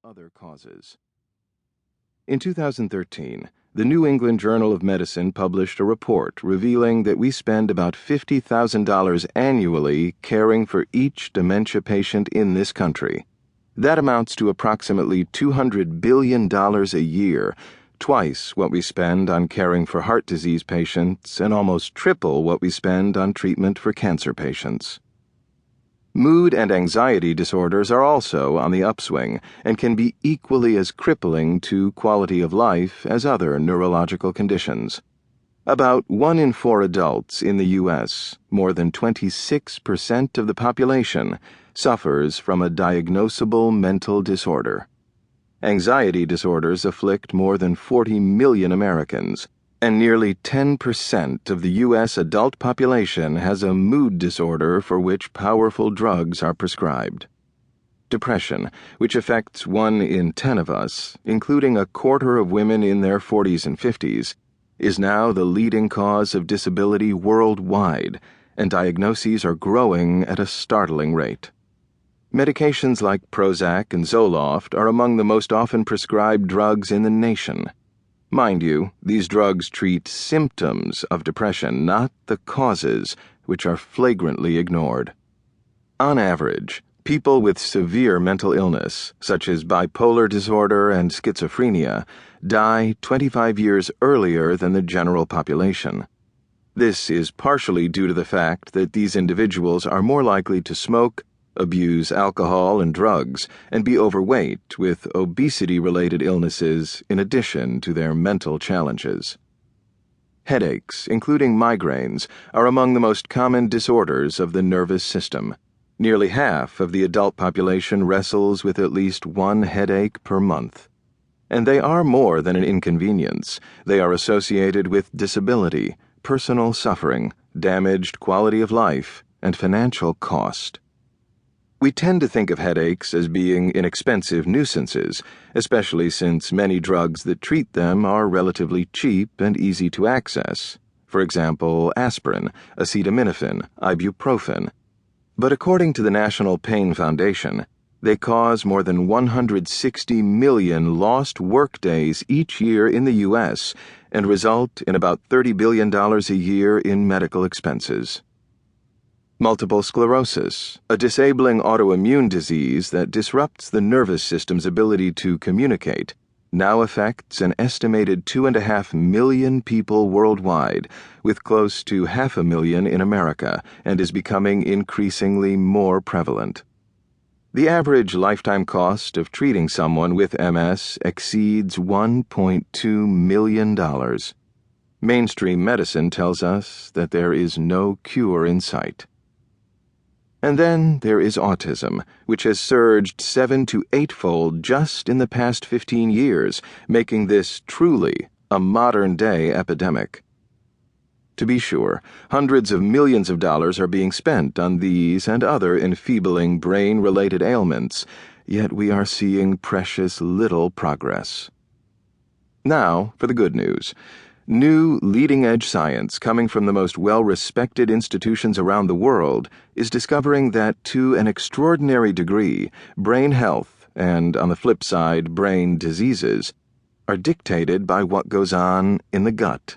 other causes. In 2013, the New England Journal of Medicine published a report revealing that we spend about $50,000 annually caring for each dementia patient in this country. That amounts to approximately $200 billion a year, twice what we spend on caring for heart disease patients and almost triple what we spend on treatment for cancer patients. Mood and anxiety disorders are also on the upswing and can be equally as crippling to quality of life as other neurological conditions. About 1 in 4 adults in the U.S., more than 26% of the population, suffers from a diagnosable mental disorder. Anxiety disorders afflict more than 40 million Americans, and nearly 10% of the U.S. adult population has a mood disorder for which powerful drugs are prescribed. Depression, which affects 1 in 10 of us, including a quarter of women in their 40s and 50s, is now the leading cause of disability worldwide, and diagnoses are growing at a startling rate. Medications like Prozac and Zoloft are among the most often prescribed drugs in the nation. Mind you, these drugs treat symptoms of depression, not the causes, which are flagrantly ignored. On average, people with severe mental illness, such as bipolar disorder and schizophrenia, die 25 years earlier than the general population. This is partially due to the fact that these individuals are more likely to smoke, abuse alcohol and drugs, and be overweight with obesity-related illnesses in addition to their mental challenges. Headaches, including migraines, are among the most common disorders of the nervous system. Nearly half of the adult population wrestles with at least 1 headache per month. And they are more than an inconvenience. They are associated with disability, personal suffering, damaged quality of life, and financial cost. We tend to think of headaches as being inexpensive nuisances, especially since many drugs that treat them are relatively cheap and easy to access. For example, aspirin, acetaminophen, ibuprofen. But according to the National Pain Foundation, they cause more than 160 million lost workdays each year in the U.S. and result in about $30 billion a year in medical expenses. Multiple sclerosis, a disabling autoimmune disease that disrupts the nervous system's ability to communicate, now affects an estimated 2.5 million people worldwide, with close to 500,000 in America, and is becoming increasingly more prevalent. The average lifetime cost of treating someone with MS exceeds $1.2 million. Mainstream medicine tells us that there is no cure in sight. And then there is autism, which has surged 7 to 8-fold just in the past 15 years, making this truly a modern-day epidemic. To be sure, hundreds of millions of dollars are being spent on these and other enfeebling brain-related ailments, yet we are seeing precious little progress. Now for the good news. New leading-edge science coming from the most well-respected institutions around the world is discovering that, to an extraordinary degree, brain health and, on the flip side, brain diseases are dictated by what goes on in the gut.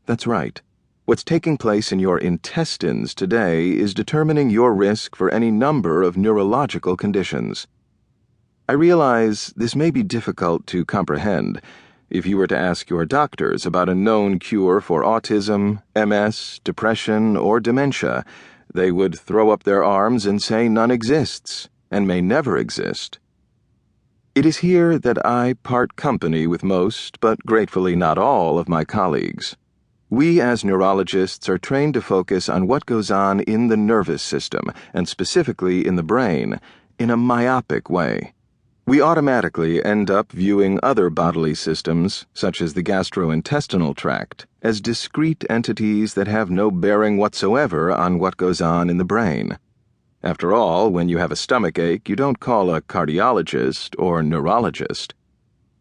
That's right. What's taking place in your intestines today is determining your risk for any number of neurological conditions. I realize this may be difficult to comprehend. If you were to ask your doctors about a known cure for autism, MS, depression, or dementia, they would throw up their arms and say none exists, and may never exist. It is here that I part company with most, but gratefully not all, of my colleagues. We as neurologists are trained to focus on what goes on in the nervous system, and specifically in the brain, in a myopic way. We automatically end up viewing other bodily systems, such as the gastrointestinal tract, as discrete entities that have no bearing whatsoever on what goes on in the brain. After all, when you have a stomachache, you don't call a cardiologist or neurologist.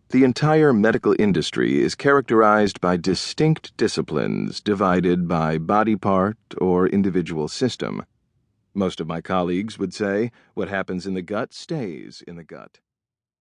The entire medical industry is characterized by distinct disciplines divided by body part or individual system. Most of my colleagues would say, what happens in the gut stays in the gut.